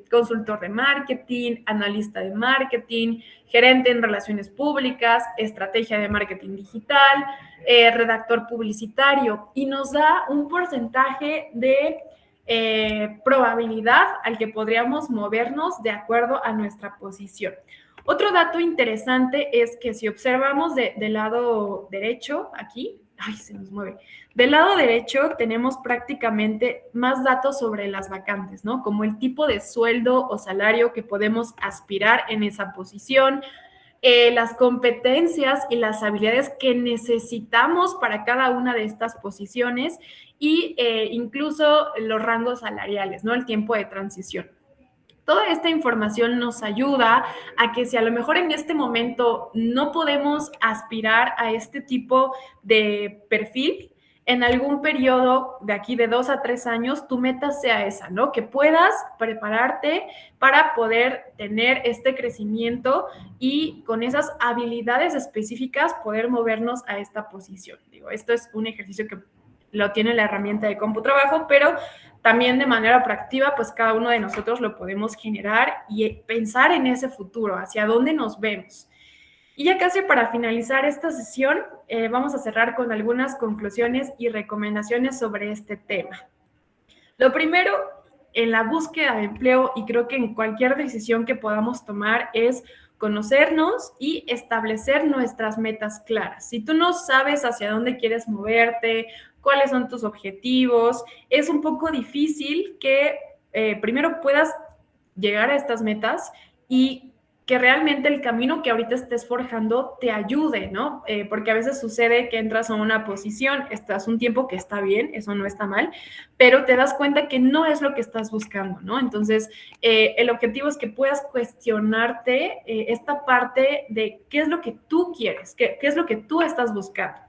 consultor de marketing, analista de marketing, gerente en relaciones públicas, estrategia de marketing digital, redactor publicitario, y nos da un porcentaje de probabilidad al que podríamos movernos de acuerdo a nuestra posición. Otro dato interesante es que si observamos del lado derecho, aquí, ay, se nos mueve. Del lado derecho tenemos prácticamente más datos sobre las vacantes, ¿no? Como el tipo de sueldo o salario que podemos aspirar en esa posición, las competencias y las habilidades que necesitamos para cada una de estas posiciones y incluso los rangos salariales, ¿no? El tiempo de transición. Toda esta información nos ayuda a que si a lo mejor en este momento no podemos aspirar a este tipo de perfil, en algún periodo de aquí de 2 a 3 años, tu meta sea esa, ¿no? Que puedas prepararte para poder tener este crecimiento y con esas habilidades específicas poder movernos a esta posición. Digo, esto es un ejercicio que lo tiene la herramienta de CompuTrabajo, pero también de manera proactiva, pues cada uno de nosotros lo podemos generar y pensar en ese futuro, hacia dónde nos vemos. Y ya casi para finalizar esta sesión, vamos a cerrar con algunas conclusiones y recomendaciones sobre este tema. Lo primero, en la búsqueda de empleo, y creo que en cualquier decisión que podamos tomar, es conocernos y establecer nuestras metas claras. Si tú no sabes hacia dónde quieres moverte, cuáles son tus objetivos, es un poco difícil que primero puedas llegar a estas metas y que realmente el camino que ahorita estés forjando te ayude, ¿no? Porque a veces sucede que entras a una posición, estás un tiempo que está bien, eso no está mal, pero te das cuenta que no es lo que estás buscando, ¿no? Entonces, el objetivo es que puedas cuestionarte esta parte de qué es lo que tú quieres, qué es lo que tú estás buscando.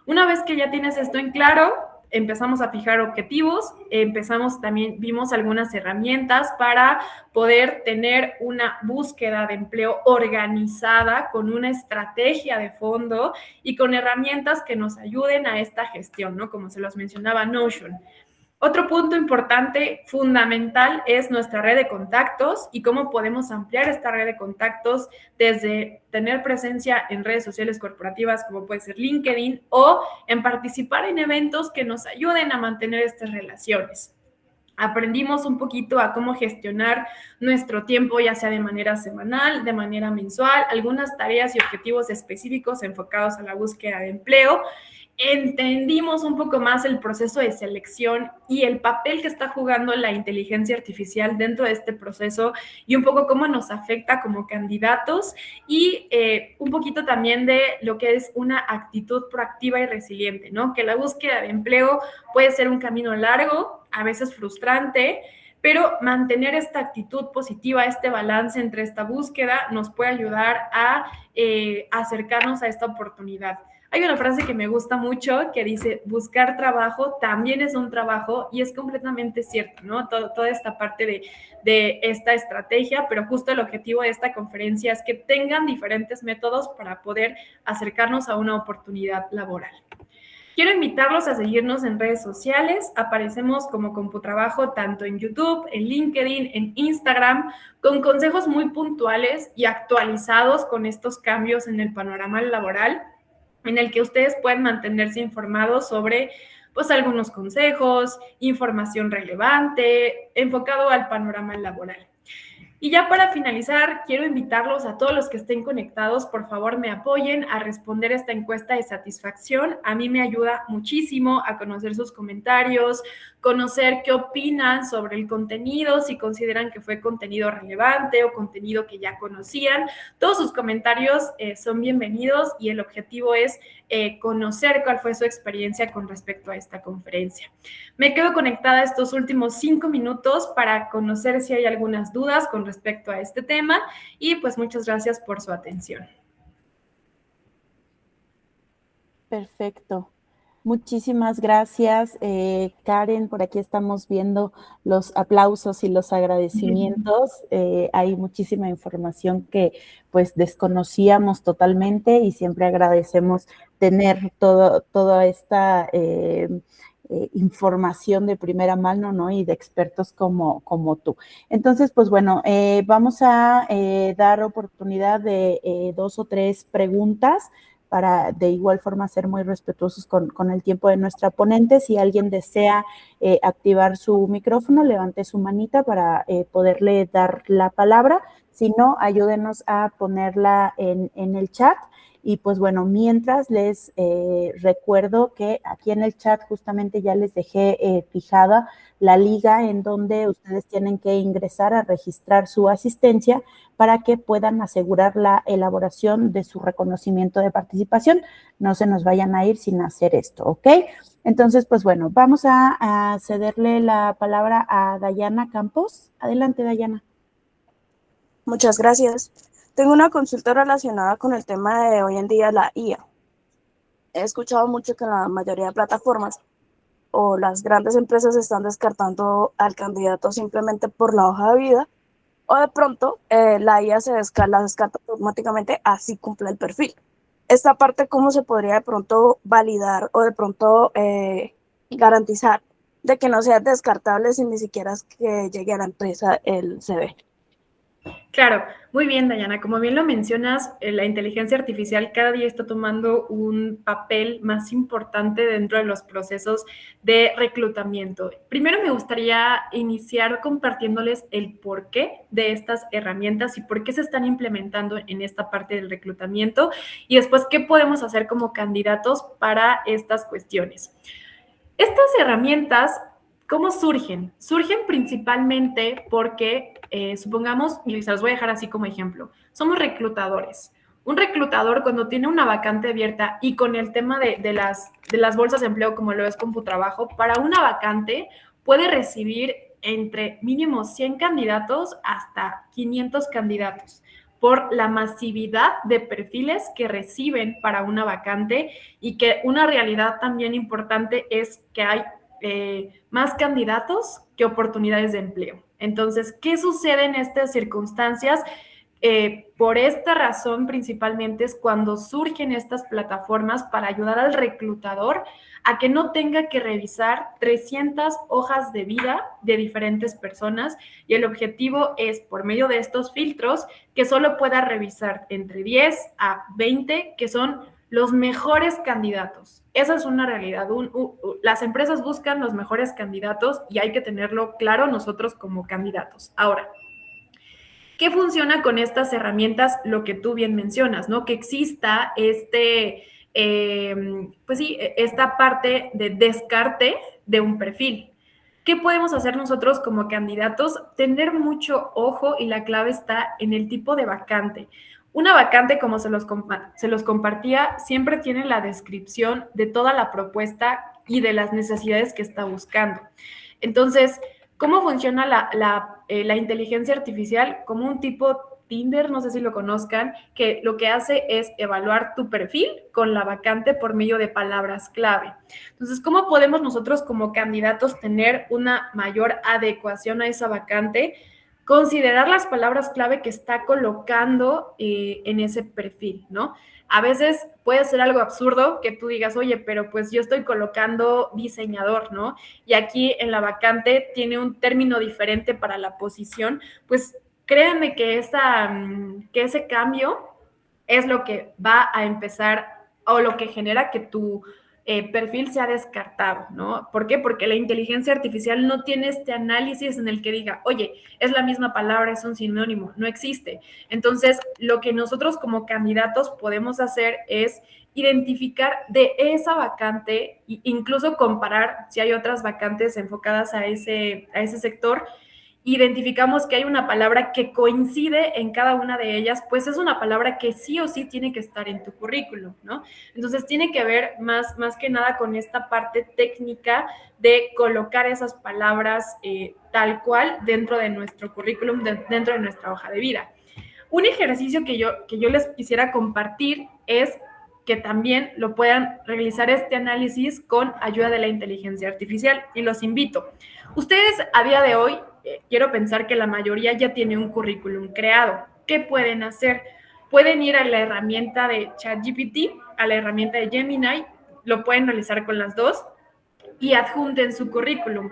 Una vez que ya tienes esto en claro, empezamos a fijar objetivos, vimos algunas herramientas para poder tener una búsqueda de empleo organizada con una estrategia de fondo y con herramientas que nos ayuden a esta gestión, ¿no? Como se los mencionaba Notion. Otro punto importante, fundamental, es nuestra red de contactos y cómo podemos ampliar esta red de contactos desde tener presencia en redes sociales corporativas como puede ser LinkedIn o en participar en eventos que nos ayuden a mantener estas relaciones. Aprendimos un poquito a cómo gestionar nuestro tiempo, ya sea de manera semanal, de manera mensual, algunas tareas y objetivos específicos enfocados a la búsqueda de empleo. Entendimos un poco más el proceso de selección y el papel que está jugando la inteligencia artificial dentro de este proceso y un poco cómo nos afecta como candidatos y un poquito también de lo que es una actitud proactiva y resiliente, ¿no? Que la búsqueda de empleo puede ser un camino largo, a veces frustrante, pero mantener esta actitud positiva, este balance entre esta búsqueda nos puede ayudar a acercarnos a esta oportunidad. Hay una frase que me gusta mucho que dice, buscar trabajo también es un trabajo, y es completamente cierto, ¿no? Toda esta parte de esta estrategia, pero justo el objetivo de esta conferencia es que tengan diferentes métodos para poder acercarnos a una oportunidad laboral. Quiero invitarlos a seguirnos en redes sociales. Aparecemos como CompuTrabajo tanto en YouTube, en LinkedIn, en Instagram, con consejos muy puntuales y actualizados con estos cambios en el panorama laboral, en el que ustedes pueden mantenerse informados sobre pues algunos consejos, información relevante, enfocado al panorama laboral. Y ya para finalizar, quiero invitarlos a todos los que estén conectados, por favor me apoyen a responder esta encuesta de satisfacción. A mí me ayuda muchísimo a conocer sus comentarios, conocer qué opinan sobre el contenido, si consideran que fue contenido relevante o contenido que ya conocían. Todos sus comentarios son bienvenidos y el objetivo es conocer cuál fue su experiencia con respecto a esta conferencia. Me quedo conectada estos últimos 5 minutos para conocer si hay algunas dudas con respecto a este tema y pues muchas gracias por su atención. Perfecto. Muchísimas gracias, Karen. Por aquí estamos viendo los aplausos y los agradecimientos. Hay muchísima información que pues desconocíamos totalmente y siempre agradecemos tener toda esta información de primera mano, ¿no? Y de expertos como tú. Entonces, pues bueno, vamos a dar oportunidad de 2 o 3 preguntas para de igual forma ser muy respetuosos con el tiempo de nuestra ponente. Si alguien desea activar su micrófono, levante su manita para poderle dar la palabra. Si no, ayúdenos a ponerla en el chat. Y pues bueno, mientras les recuerdo que aquí en el chat justamente ya les dejé fijada la liga en donde ustedes tienen que ingresar a registrar su asistencia para que puedan asegurar la elaboración de su reconocimiento de participación. No se nos vayan a ir sin hacer esto, ¿ok? Entonces, pues bueno, vamos a cederle la palabra a Dayana Campos. Adelante, Dayana. Muchas gracias. Tengo una consulta relacionada con el tema de hoy en día, la IA. He escuchado mucho que la mayoría de plataformas o las grandes empresas están descartando al candidato simplemente por la hoja de vida, o de pronto la IA la descarta automáticamente, así cumple el perfil. Esta parte, ¿cómo se podría de pronto validar o de pronto garantizar de que no sea descartable sin ni siquiera que llegue a la empresa el CV? Claro, muy bien, Dayana. Como bien lo mencionas, la inteligencia artificial cada día está tomando un papel más importante dentro de los procesos de reclutamiento. Primero me gustaría iniciar compartiéndoles el porqué de estas herramientas y por qué se están implementando en esta parte del reclutamiento y después qué podemos hacer como candidatos para estas cuestiones. Estas herramientas, ¿cómo surgen? Surgen principalmente porque, supongamos, y se los voy a dejar así como ejemplo, somos reclutadores. Un reclutador cuando tiene una vacante abierta y con el tema de las bolsas de empleo como lo es CompuTrabajo, para una vacante puede recibir entre mínimo 100 candidatos hasta 500 candidatos por la masividad de perfiles que reciben para una vacante y que una realidad también importante es que hay más candidatos que oportunidades de empleo. Entonces, ¿qué sucede en estas circunstancias? Por esta razón principalmente es cuando surgen estas plataformas para ayudar al reclutador a que no tenga que revisar 300 hojas de vida de diferentes personas y el objetivo es, por medio de estos filtros, que solo pueda revisar entre 10 a 20 que son los mejores candidatos. Esa es una realidad. Las empresas buscan los mejores candidatos y hay que tenerlo claro nosotros como candidatos. Ahora, ¿qué funciona con estas herramientas? Lo que tú bien mencionas, ¿no? Que exista esta parte de descarte de un perfil. ¿Qué podemos hacer nosotros como candidatos? Tener mucho ojo y la clave está en el tipo de vacante. Una vacante, como se los compartía, siempre tiene la descripción de toda la propuesta y de las necesidades que está buscando. Entonces, ¿cómo funciona la inteligencia artificial? Como un tipo Tinder, no sé si lo conozcan, que lo que hace es evaluar tu perfil con la vacante por medio de palabras clave. Entonces, ¿cómo podemos nosotros como candidatos tener una mayor adecuación a esa vacante? considerar las palabras clave que está colocando en ese perfil, ¿no? A veces puede ser algo absurdo que tú digas, oye, pero pues yo estoy colocando diseñador, ¿no? Y aquí en la vacante tiene un término diferente para la posición, pues créanme que ese cambio es lo que va a empezar o lo que genera que tu perfil sea descartado, ¿no? ¿Por qué? Porque la inteligencia artificial no tiene este análisis en el que diga, oye, es la misma palabra, es un sinónimo, no existe. Entonces, lo que nosotros como candidatos podemos hacer es identificar de esa vacante e incluso comparar si hay otras vacantes enfocadas a ese sector. Identificamos que hay una palabra que coincide en cada una de ellas, pues es una palabra que sí o sí tiene que estar en tu currículum, ¿no? Entonces tiene que ver más que nada con esta parte técnica de colocar esas palabras tal cual dentro de nuestro currículum, dentro de nuestra hoja de vida. Un ejercicio que yo les quisiera compartir es que también lo puedan realizar este análisis con ayuda de la inteligencia artificial y los invito. Ustedes a día de hoy, quiero pensar que la mayoría ya tiene un currículum creado. ¿Qué pueden hacer? Pueden ir a la herramienta de ChatGPT, a la herramienta de Gemini, lo pueden realizar con las dos y adjunten su currículum.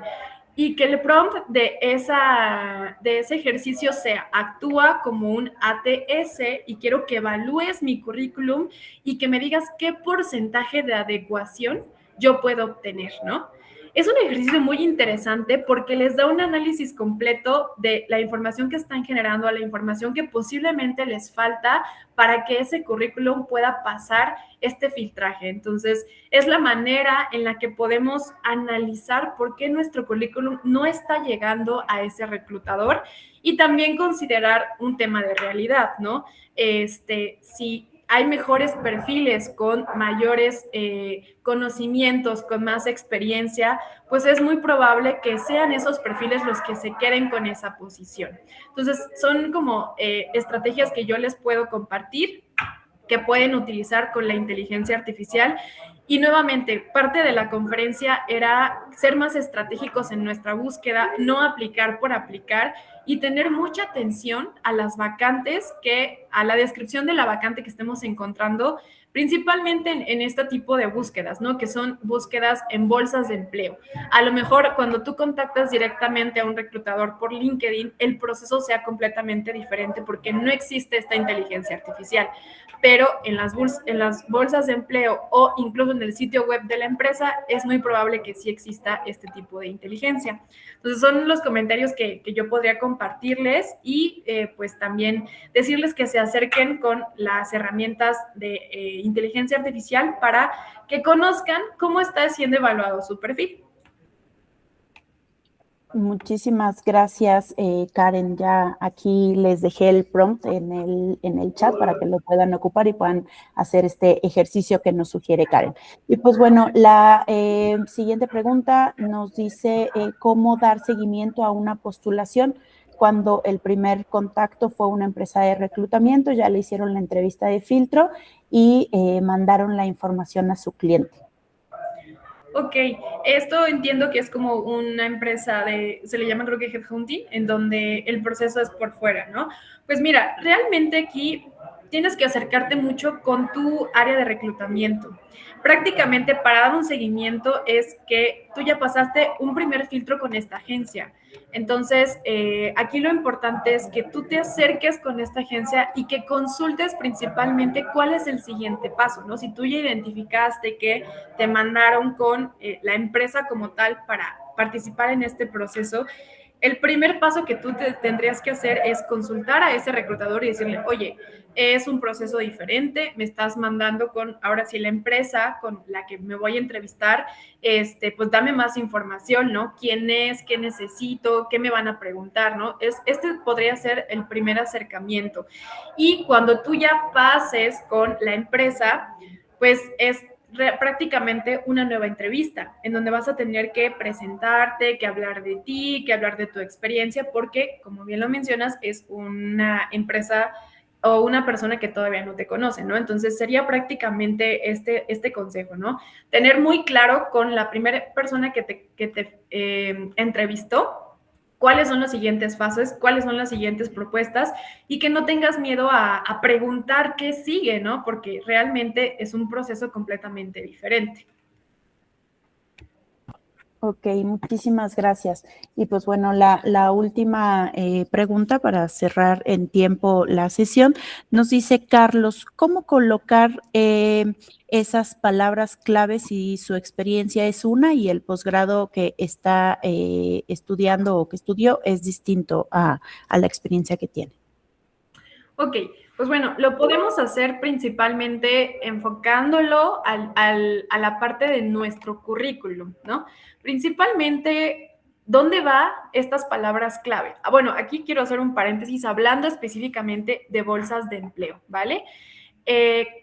Y que el prompt de ese ejercicio sea, actúa como un ATS y quiero que evalúes mi currículum y que me digas qué porcentaje de adecuación yo puedo obtener, ¿no? Es un ejercicio muy interesante porque les da un análisis completo de la información que están generando, a la información que posiblemente les falta para que ese currículum pueda pasar este filtraje. Entonces, es la manera en la que podemos analizar por qué nuestro currículum no está llegando a ese reclutador y también considerar un tema de realidad, ¿no? Si hay mejores perfiles con mayores conocimientos, con más experiencia, pues es muy probable que sean esos perfiles los que se queden con esa posición. Entonces, son como estrategias que yo les puedo compartir que pueden utilizar con la inteligencia artificial. Y nuevamente, parte de la conferencia era ser más estratégicos en nuestra búsqueda, no aplicar por aplicar y tener mucha atención a las vacantes, a la descripción de la vacante que estemos encontrando, principalmente en este tipo de búsquedas, ¿no? Que son búsquedas en bolsas de empleo. A lo mejor cuando tú contactas directamente a un reclutador por LinkedIn, el proceso sea completamente diferente porque no existe esta inteligencia artificial. Pero en las bolsas de empleo o incluso en el sitio web de la empresa es muy probable que sí exista este tipo de inteligencia. Entonces son los comentarios que yo podría compartirles y pues también decirles que se acerquen con las herramientas de inteligencia artificial para que conozcan cómo está siendo evaluado su perfil. Muchísimas gracias, Karen. Ya aquí les dejé el prompt en el chat para que lo puedan ocupar y puedan hacer este ejercicio que nos sugiere Karen. Y pues bueno, la siguiente pregunta nos dice cómo dar seguimiento a una postulación cuando el primer contacto fue una empresa de reclutamiento, ya le hicieron la entrevista de filtro y mandaron la información a su cliente. Ok, esto entiendo que es como una empresa se le llama creo que headhunting, en donde el proceso es por fuera, ¿no? Pues mira, realmente aquí tienes que acercarte mucho con tu área de reclutamiento. Prácticamente para dar un seguimiento es que tú ya pasaste un primer filtro con esta agencia. Entonces, aquí lo importante es que tú te acerques con esta agencia y que consultes principalmente cuál es el siguiente paso, ¿no? Si tú ya identificaste que te mandaron con la empresa como tal para participar en este proceso, el primer paso que tú tendrías que hacer es consultar a ese reclutador y decirle, oye, es un proceso diferente, me estás mandando con, ahora sí, la empresa con la que me voy a entrevistar, pues dame más información, ¿no? ¿Quién es? ¿Qué necesito? ¿Qué me van a preguntar? ¿No? Este podría ser el primer acercamiento. Y cuando tú ya pases con la empresa, pues es prácticamente una nueva entrevista en donde vas a tener que presentarte, que hablar de ti, que hablar de tu experiencia, porque, como bien lo mencionas, es una empresa o una persona que todavía no te conoce, ¿no? Entonces, sería prácticamente este consejo, ¿no? Tener muy claro con la primera persona que te entrevistó, cuáles son las siguientes fases, cuáles son las siguientes propuestas y que no tengas miedo a preguntar qué sigue, ¿no? Porque realmente es un proceso completamente diferente. Ok, muchísimas gracias. Y pues bueno, la última pregunta para cerrar en tiempo la sesión, nos dice Carlos, ¿cómo colocar esas palabras claves si su experiencia es una y el posgrado que está estudiando o que estudió es distinto a la experiencia que tiene? Ok, pues bueno, lo podemos hacer principalmente enfocándolo a la parte de nuestro currículum, ¿no? Principalmente, ¿dónde va estas palabras clave? Bueno, aquí quiero hacer un paréntesis hablando específicamente de bolsas de empleo, ¿vale?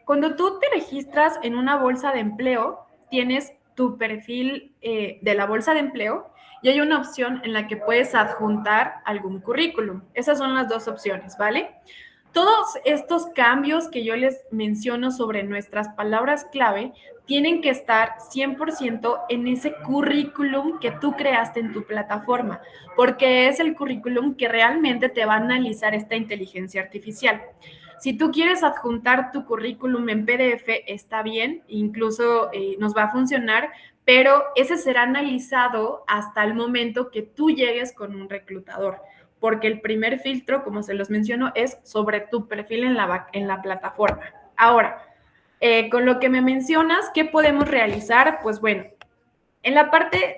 Cuando tú te registras en una bolsa de empleo, tienes tu perfil de la bolsa de empleo y hay una opción en la que puedes adjuntar algún currículum. Esas son las dos opciones, ¿vale? Todos estos cambios que yo les menciono sobre nuestras palabras clave tienen que estar 100% en ese currículum que tú creaste en tu plataforma, porque es el currículum que realmente te va a analizar esta inteligencia artificial. Si tú quieres adjuntar tu currículum en PDF, está bien, incluso nos va a funcionar, pero ese será analizado hasta el momento que tú llegues con un reclutador, porque el primer filtro, como se los menciono, es sobre tu perfil en la plataforma. Ahora, con lo que me mencionas, ¿qué podemos realizar? Pues bueno, en la parte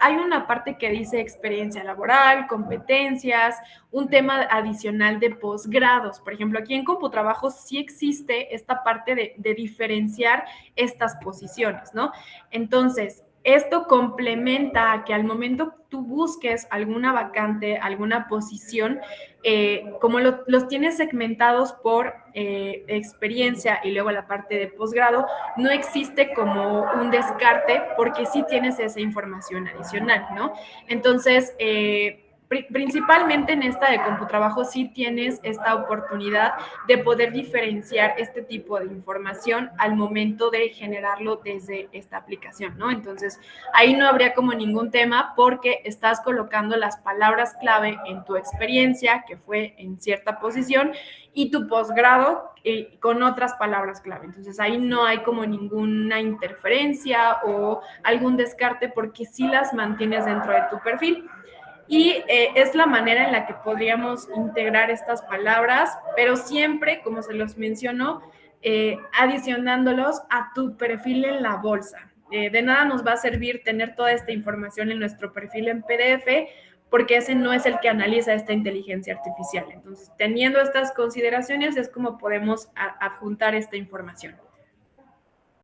hay una parte que dice experiencia laboral, competencias, un tema adicional de posgrados. Por ejemplo, aquí en CompuTrabajo sí existe esta parte de diferenciar estas posiciones, ¿no? Entonces, esto complementa a que al momento tú busques alguna vacante, alguna posición, como los tienes segmentados por experiencia y luego la parte de posgrado, no existe como un descarte porque sí tienes esa información adicional, ¿no? Entonces, principalmente en esta de CompuTrabajo sí tienes esta oportunidad de poder diferenciar este tipo de información al momento de generarlo desde esta aplicación, ¿no? Entonces, ahí no habría como ningún tema porque estás colocando las palabras clave en tu experiencia, que fue en cierta posición, y tu posgrado con otras palabras clave. Entonces, ahí no hay como ninguna interferencia o algún descarte porque sí las mantienes dentro de tu perfil. Y es la manera en la que podríamos integrar estas palabras, pero siempre, como se los menciono, adicionándolos a tu perfil en la bolsa. De nada nos va a servir tener toda esta información en nuestro perfil en PDF, porque ese no es el que analiza esta inteligencia artificial. Entonces, teniendo estas consideraciones es como podemos adjuntar esta información.